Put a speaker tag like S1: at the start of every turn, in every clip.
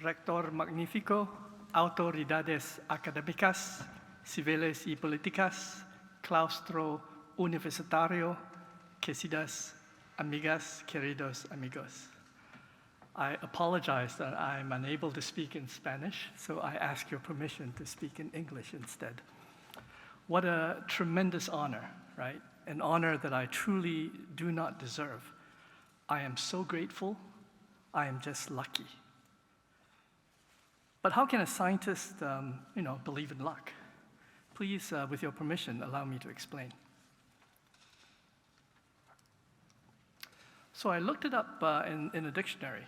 S1: Rector Magnifico, autoridades académicas, civiles y políticas, claustro universitario, queridas amigas, queridos amigos. I apologize that I'm unable to speak in Spanish, so I ask your permission to speak in English instead. What a tremendous honor, right? An honor that I truly do not deserve. I am so grateful. I am just lucky. But how can a scientist, believe in luck? Please, with your permission, allow me to explain. So I looked it up in a dictionary,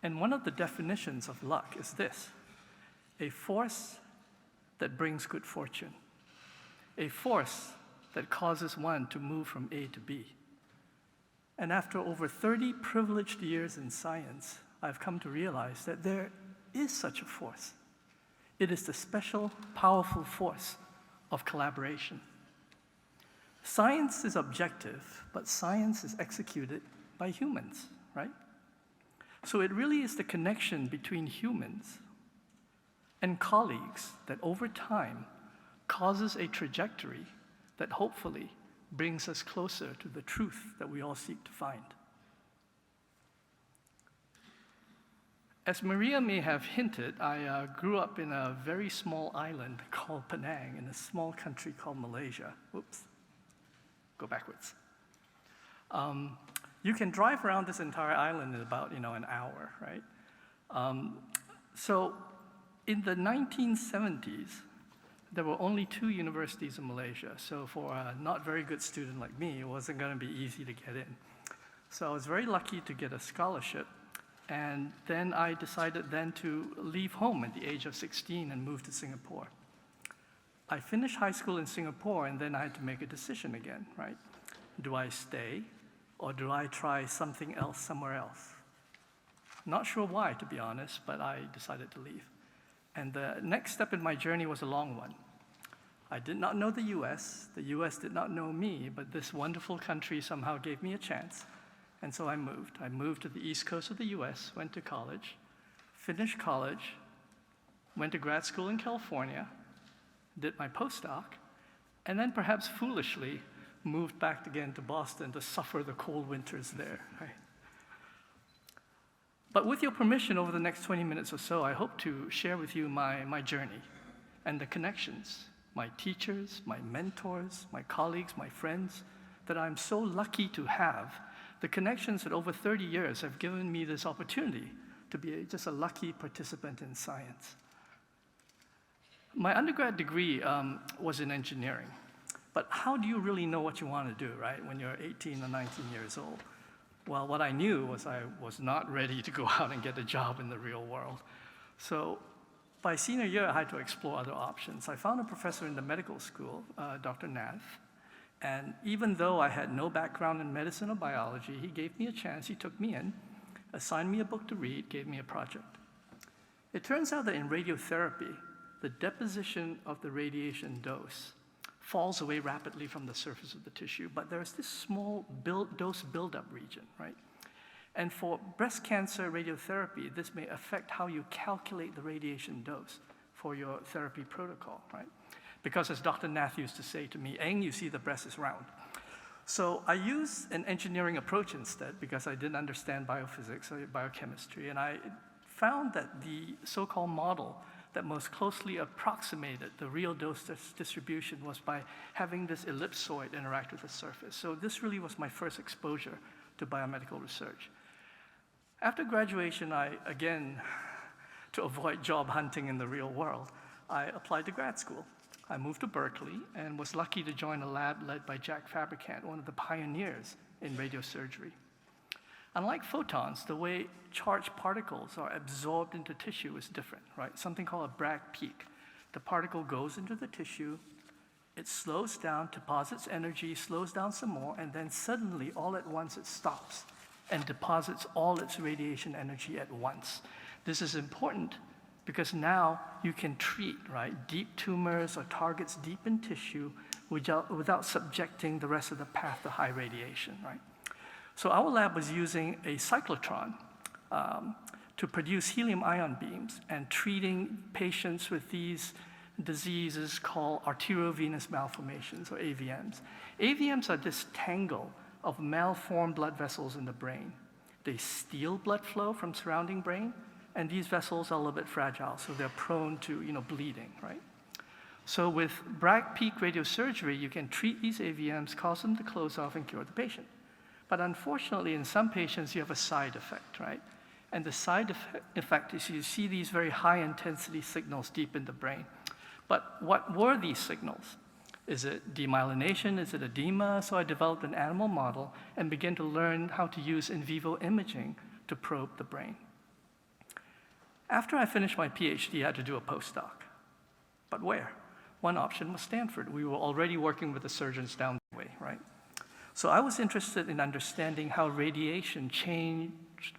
S1: and one of the definitions of luck is this: a force that brings good fortune, a force that causes one to move from A to B. And after over 30 privileged years in science, I've come to realize that there is such a force. It is the special, powerful force of collaboration. Science is objective, but science is executed by humans, right? So it really is the connection between humans and colleagues that over time causes a trajectory that hopefully brings us closer to the truth that we all seek to find. As Maria may have hinted, I grew up in a very small island called Penang in a small country called Malaysia. Whoops, go backwards. You can drive around this entire island in about an hour, right? So in the 1970s, there were only 2 universities in Malaysia. So for a not very good student like me, it wasn't going to be easy to get in. So I was very lucky to get a scholarship. And then I decided then to leave home at the age of 16 and move to Singapore. I finished high school in Singapore, and then I had to make a decision again, right? Do I stay, or do I try something else somewhere else? Not sure why, to be honest, but I decided to leave. And the next step in my journey was a long one. I did not know the US did not know me, but this wonderful country somehow gave me a chance. And so I moved. I moved to the East Coast of the US, went to college, finished college, went to grad school in California, did my postdoc, and then perhaps foolishly moved back again to Boston to suffer the cold winters there. Right? But with your permission, over the next 20 minutes or so, I hope to share with you my journey and the connections, my teachers, my mentors, my colleagues, my friends, that I'm so lucky to have. The connections that over 30 years have given me this opportunity to be just a lucky participant in science. My undergrad degree was in engineering. But how do you really know what you want to do, right, when you're 18 or 19 years old? Well, what I knew was I was not ready to go out and get a job in the real world. So by senior year, I had to explore other options. I found a professor in the medical school, Dr. Nath. And even though I had no background in medicine or biology, he gave me a chance. He took me in, assigned me a book to read, gave me a project. It turns out that in radiotherapy, the deposition of the radiation dose falls away rapidly from the surface of the tissue, but there's this small dose buildup region, right? And for breast cancer radiotherapy, this may affect how you calculate the radiation dose for your therapy protocol, right? Because as Dr. Nath used to say to me, Eng, you see the breast is round. So I used an engineering approach instead because I didn't understand biophysics or biochemistry, and I found that the so-called model that most closely approximated the real dose distribution was by having this ellipsoid interact with the surface. So this really was my first exposure to biomedical research. After graduation, again, to avoid job hunting in the real world, I applied to grad school. I moved to Berkeley and was lucky to join a lab led by Jack Fabricant, one of the pioneers in radiosurgery. Unlike photons, the way charged particles are absorbed into tissue is different, right? Something called a Bragg peak. The particle goes into the tissue, it slows down, deposits energy, slows down some more, and then suddenly, all at once, it stops and deposits all its radiation energy at once. This is important because now you can treat, right, deep tumors or targets deep in tissue without subjecting the rest of the path to high radiation, right? So our lab was using a cyclotron to produce helium ion beams and treating patients with these diseases called arteriovenous malformations, or AVMs. AVMs are this tangle of malformed blood vessels in the brain. They steal blood flow from surrounding brain, and these vessels are a little bit fragile, so they're prone to bleeding, right? So with Bragg peak radiosurgery, you can treat these AVMs, cause them to close off, and cure the patient. But unfortunately, in some patients, you have a side effect, right? And the side effect is you see these very high-intensity signals deep in the brain. But what were these signals? Is it demyelination? Is it edema? So I developed an animal model and began to learn how to use in vivo imaging to probe the brain. After I finished my PhD, I had to do a postdoc. But where? One option was Stanford. We were already working with the surgeons down the way, right? So I was interested in understanding how radiation changed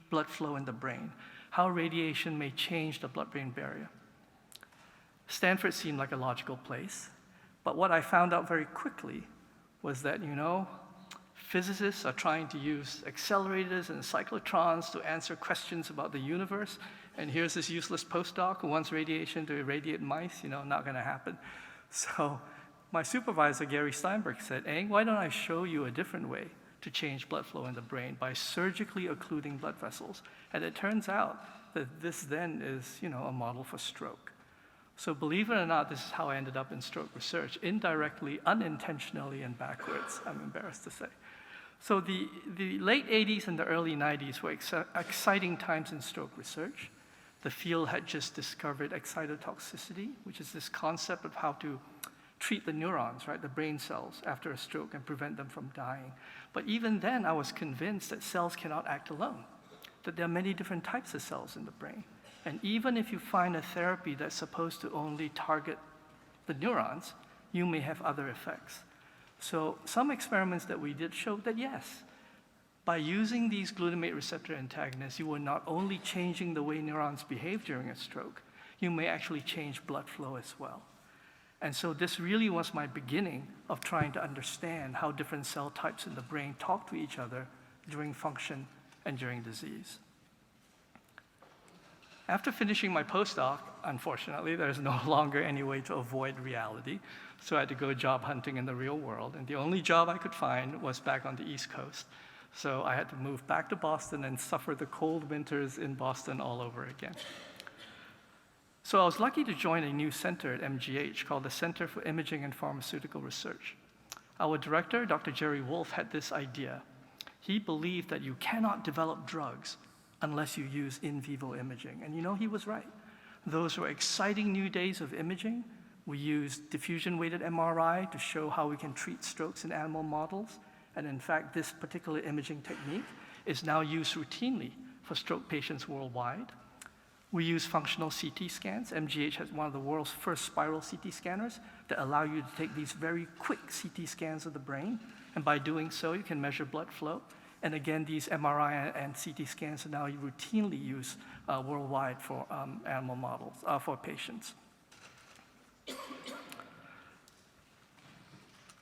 S1: blood flow in the brain, how radiation may change the blood-brain barrier. Stanford seemed like a logical place, but what I found out very quickly was that, physicists are trying to use accelerators and cyclotrons to answer questions about the universe, and here's this useless postdoc who wants radiation to irradiate mice, not gonna happen. So my supervisor, Gary Steinberg, said, Eng, why don't I show you a different way to change blood flow in the brain by surgically occluding blood vessels? And it turns out that this then is, a model for stroke. So believe it or not, this is how I ended up in stroke research, indirectly, unintentionally, and backwards, I'm embarrassed to say. So the late 80s and the early 90s were exciting times in stroke research. The field had just discovered excitotoxicity, which is this concept of how to treat the neurons, right, the brain cells, after a stroke and prevent them from dying. But even then, I was convinced that cells cannot act alone, that there are many different types of cells in the brain. And even if you find a therapy that's supposed to only target the neurons, you may have other effects. So some experiments that we did showed that yes, by using these glutamate receptor antagonists, you were not only changing the way neurons behave during a stroke, you may actually change blood flow as well. And so this really was my beginning of trying to understand how different cell types in the brain talk to each other during function and during disease. After finishing my postdoc, unfortunately, there's no longer any way to avoid reality, so I had to go job hunting in the real world, and the only job I could find was back on the East Coast. So I had to move back to Boston and suffer the cold winters in Boston all over again. So I was lucky to join a new center at MGH called the Center for Imaging and Pharmaceutical Research. Our director, Dr. Jerry Wolf, had this idea. He believed that you cannot develop drugs unless you use in vivo imaging. And he was right. Those were exciting new days of imaging. We used diffusion-weighted MRI to show how we can treat strokes in animal models. And in fact, this particular imaging technique is now used routinely for stroke patients worldwide. We use functional CT scans. MGH has one of the world's first spiral CT scanners that allow you to take these very quick CT scans of the brain. And by doing so, you can measure blood flow. And again, these MRI and CT scans are now routinely used worldwide for animal models, for patients.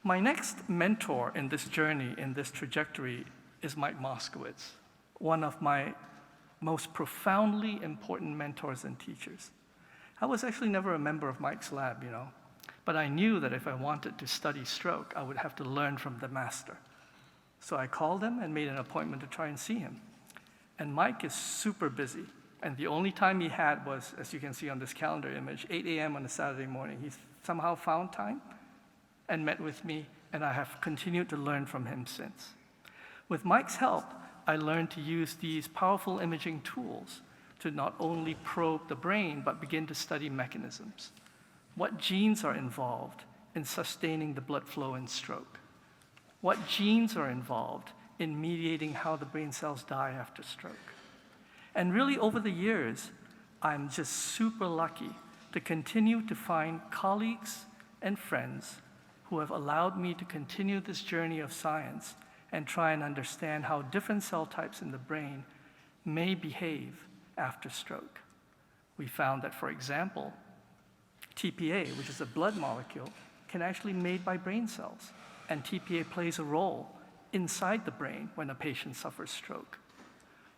S1: My next mentor in this journey, in this trajectory, is Mike Moskowitz, one of my most profoundly important mentors and teachers. I was actually never a member of Mike's lab, but I knew that if I wanted to study stroke, I would have to learn from the master. So I called him and made an appointment to try and see him. And Mike is super busy. And the only time he had was, as you can see on this calendar image, 8 a.m. on a Saturday morning. He somehow found time and met with me, and I have continued to learn from him since. With Mike's help, I learned to use these powerful imaging tools to not only probe the brain, but begin to study mechanisms. What genes are involved in sustaining the blood flow in stroke? What genes are involved in mediating how the brain cells die after stroke? And really, over the years, I'm just super lucky to continue to find colleagues and friends who have allowed me to continue this journey of science and try and understand how different cell types in the brain may behave after stroke. We found that, for example, TPA, which is a blood molecule, can actually be made by brain cells. And TPA plays a role inside the brain when a patient suffers stroke.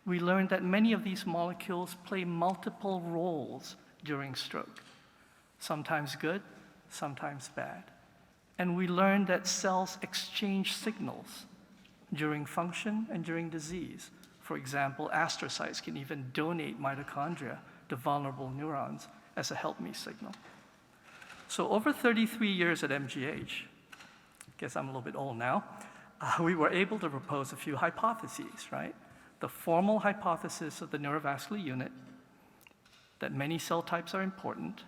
S1: we learned that many of these molecules play multiple roles during stroke, sometimes good, sometimes bad. And we learned that cells exchange signals during function and during disease. For example, astrocytes can even donate mitochondria to vulnerable neurons as a help me signal. So over 33 years at MGH, guess I'm a little bit old now, we were able to propose a few hypotheses, right? The formal hypothesis of the neurovascular unit, that many cell types are important.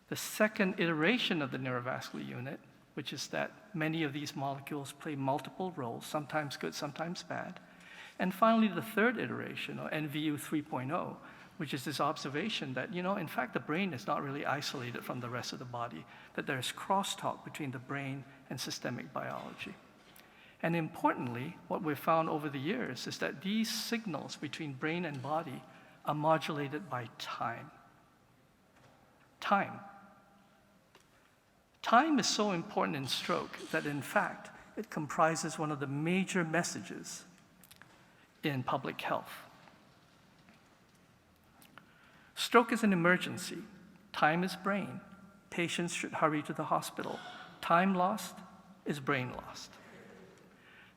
S1: The second iteration of the neurovascular unit, which is that many of these molecules play multiple roles, sometimes good, sometimes bad. And finally, the third iteration, or NVU 3.0, which is this observation that, in fact, the brain is not really isolated from the rest of the body, that there's crosstalk between the brain and systemic biology. And importantly, what we've found over the years is that these signals between brain and body are modulated by time. Time. Time is so important in stroke that, in fact, it comprises one of the major messages in public health. Stroke is an emergency. Time is brain. Patients should hurry to the hospital. Time lost is brain lost.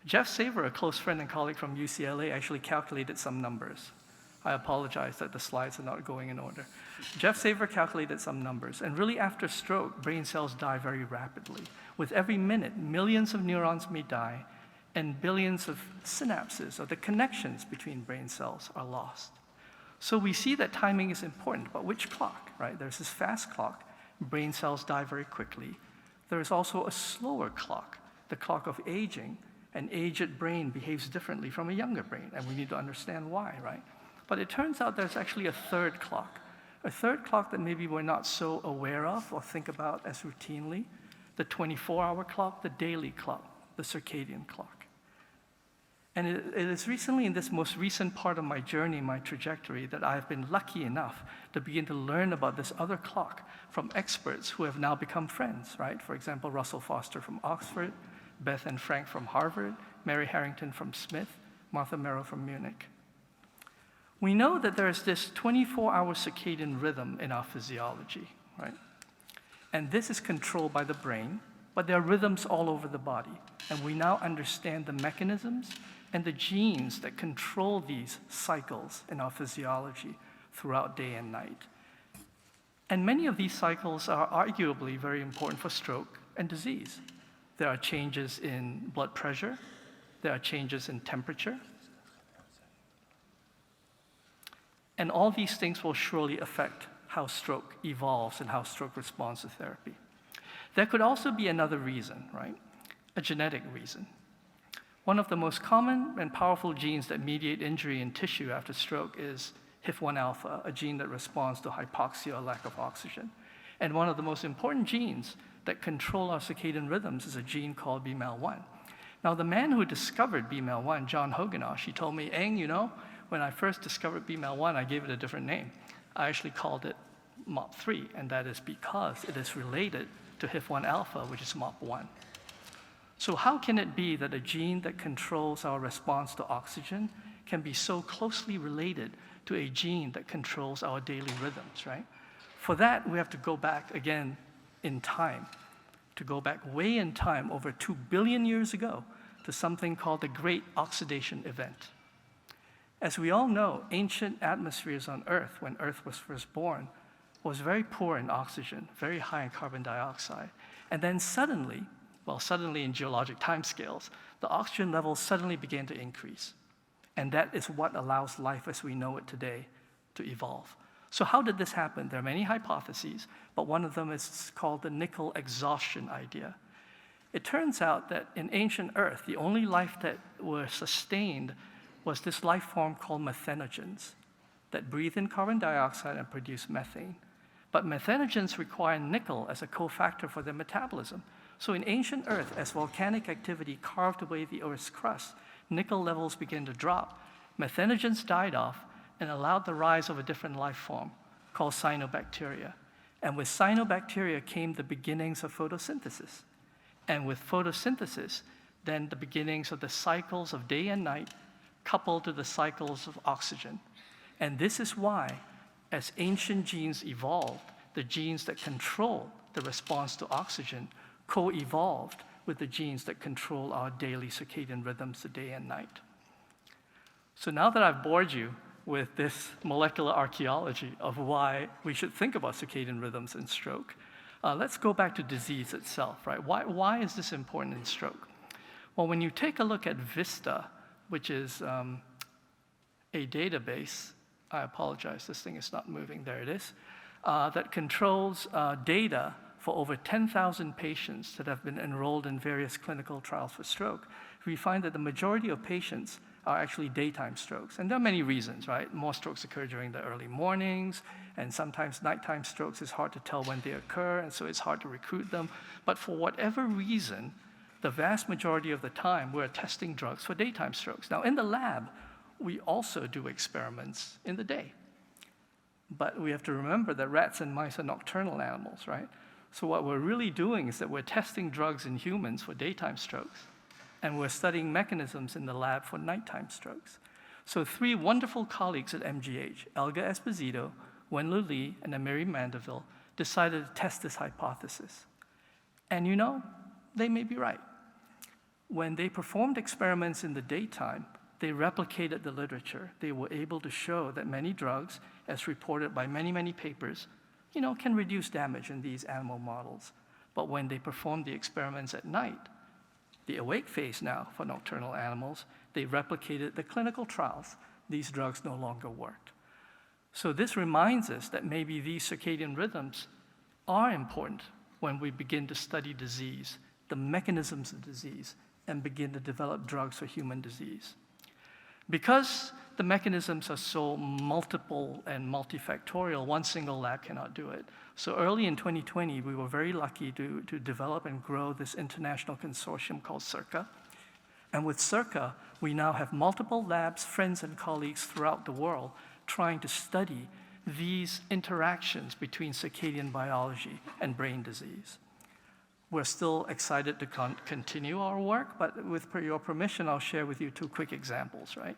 S1: Jeff Saver, a close friend and colleague from UCLA, actually calculated some numbers. I apologize that the slides are not going in order. Jeff Saver calculated some numbers, and really after stroke, brain cells die very rapidly. With every minute, millions of neurons may die, and billions of synapses, or the connections between brain cells, are lost. So we see that timing is important, but which clock, right? There's this fast clock, brain cells die very quickly. There is also a slower clock, the clock of aging. An aged brain behaves differently from a younger brain, and we need to understand why, right? But it turns out there's actually a third clock that maybe we're not so aware of or think about as routinely, the 24-hour clock, the daily clock, the circadian clock. And it is recently in this most recent part of my journey, my trajectory, that I've been lucky enough to begin to learn about this other clock from experts who have now become friends, right? For example, Russell Foster from Oxford, Beth and Frank from Harvard, Mary Harrington from Smith, Martha Merrill from Munich. We know that there is this 24-hour circadian rhythm in our physiology, right? And this is controlled by the brain, but there are rhythms all over the body. And we now understand the mechanisms and the genes that control these cycles in our physiology throughout day and night. And many of these cycles are arguably very important for stroke and disease. There are changes in blood pressure. There are changes in temperature. And all these things will surely affect how stroke evolves and how stroke responds to therapy. There could also be another reason, right? A genetic reason. One of the most common and powerful genes that mediate injury in tissue after stroke is HIF-1 alpha, a gene that responds to hypoxia or lack of oxygen. And one of the most important genes that control our circadian rhythms is a gene called BMAL1. Now, the man who discovered BMAL1, John Hogenosh, he told me, Eng, when I first discovered BMAL1, I gave it a different name. I actually called it MOP3, and that is because it is related to HIF-1 alpha, which is MOP1. So how can it be that a gene that controls our response to oxygen can be so closely related to a gene that controls our daily rhythms, right? For that, we have to go back again in time, to go back way in time, over 2 billion years ago, to something called the Great Oxidation Event. As we all know, ancient atmospheres on Earth, when Earth was first born, was very poor in oxygen, very high in carbon dioxide. And then suddenly in geologic timescales, the oxygen levels suddenly began to increase. And that is what allows life as we know it today to evolve. So how did this happen? There are many hypotheses, but one of them is called the nickel exhaustion idea. It turns out that in ancient Earth, the only life that was sustained was this life form called methanogens that breathe in carbon dioxide and produce methane. But methanogens require nickel as a cofactor for their metabolism. So in ancient Earth, as volcanic activity carved away the Earth's crust, nickel levels began to drop. Methanogens died off and allowed the rise of a different life form called cyanobacteria. And with cyanobacteria came the beginnings of photosynthesis. And with photosynthesis, then the beginnings of the cycles of day and night, coupled to the cycles of oxygen. And this is why, as ancient genes evolved, the genes that control the response to oxygen co-evolved with the genes that control our daily circadian rhythms, the day and night. So now that I've bored you with this molecular archaeology of why we should think about circadian rhythms in stroke, let's go back to disease itself, right? Why is this important in stroke? Well, when you take a look at VISTA, which is a database, I apologize, this thing is not moving, there it is, that controls data for over 10,000 patients that have been enrolled in various clinical trials for stroke, we find that the majority of patients are actually daytime strokes. And there are many reasons, right? More strokes occur during the early mornings, and sometimes nighttime strokes is hard to tell when they occur, and so it's hard to recruit them. But for whatever reason, the vast majority of the time, we're testing drugs for daytime strokes. Now, in the lab, we also do experiments in the day. But we have to remember that rats and mice are nocturnal animals, right? So what we're really doing is that we're testing drugs in humans for daytime strokes, and we're studying mechanisms in the lab for nighttime strokes. So 3 wonderful colleagues at MGH, Elga Esposito, Wenlu Li, and Amiri Mandeville, decided to test this hypothesis. And you know, they may be right. When they performed experiments in the daytime, they replicated the literature. They were able to show that many drugs, as reported by many, many papers, can reduce damage in these animal models. But when they performed the experiments at night, the awake phase now for nocturnal animals, they replicated the clinical trials. These drugs no longer worked. So this reminds us that maybe these circadian rhythms are important when we begin to study disease, the mechanisms of disease, and begin to develop drugs for human disease. Because the mechanisms are so multiple and multifactorial, one single lab cannot do it. So early in 2020, we were very lucky to develop and grow this international consortium called CIRCA. And with CIRCA, we now have multiple labs, friends and colleagues throughout the world trying to study these interactions between circadian biology and brain disease. We're still excited to continue our work, but with your permission, I'll share with you 2 quick examples, right?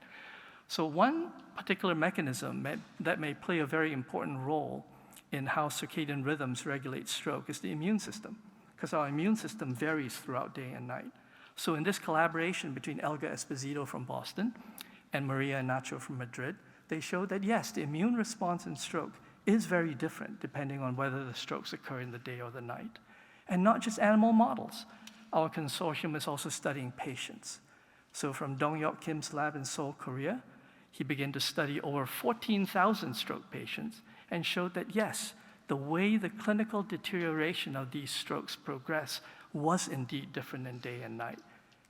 S1: So one particular mechanism that may play a very important role in how circadian rhythms regulate stroke is the immune system, because our immune system varies throughout day and night. So in this collaboration between Elga Esposito from Boston and Maria and Nacho from Madrid, they showed that yes, the immune response in stroke is very different depending on whether the strokes occur in the day or the night. And not just animal models. Our consortium is also studying patients. So from Dong-Yok Kim's lab in Seoul, Korea, he began to study over 14,000 stroke patients and showed that yes, the way the clinical deterioration of these strokes progress was indeed different in day and night.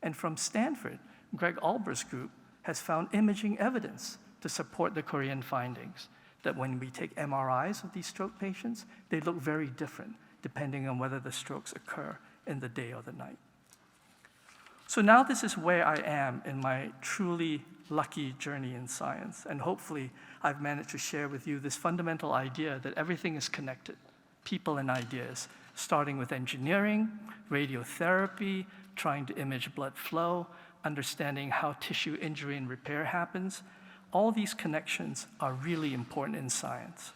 S1: And from Stanford, Greg Alber's group has found imaging evidence to support the Korean findings, that when we take MRIs of these stroke patients, they look very different depending on whether the strokes occur in the day or the night. So now this is where I am in my truly lucky journey in science, and hopefully I've managed to share with you this fundamental idea that everything is connected, people and ideas, starting with engineering, radiotherapy, trying to image blood flow, understanding how tissue injury and repair happens. All these connections are really important in science.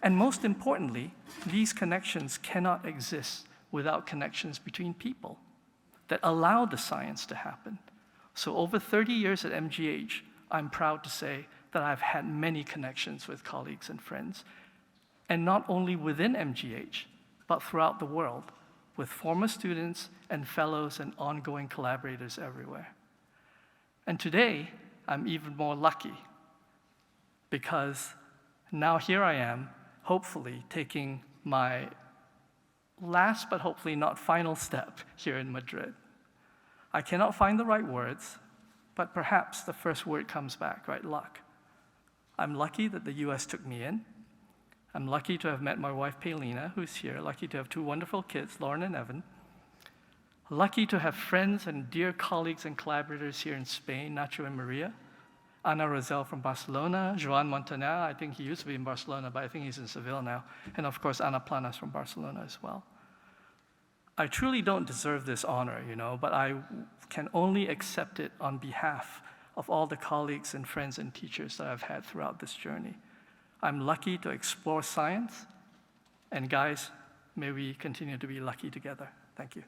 S1: And most importantly, these connections cannot exist without connections between people that allow the science to happen. So over 30 years at MGH, I'm proud to say that I've had many connections with colleagues and friends, and not only within MGH, but throughout the world, with former students and fellows and ongoing collaborators everywhere. And today, I'm even more lucky, because now here I am, hopefully taking my last but hopefully not final step here in Madrid. I cannot find the right words, but perhaps the first word comes back, right? Luck. I'm lucky that the US took me in. I'm lucky to have met my wife, Paulina, who's here. Lucky to have 2 wonderful kids, Lauren and Evan. Lucky to have friends and dear colleagues and collaborators here in Spain, Nacho and Maria. Ana Rosell from Barcelona, Joan Montaner, I think he used to be in Barcelona, but I think he's in Seville now. And of course, Ana Planas from Barcelona as well. I truly don't deserve this honor, but I can only accept it on behalf of all the colleagues and friends and teachers that I've had throughout this journey. I'm lucky to explore science, and guys, may we continue to be lucky together. Thank you.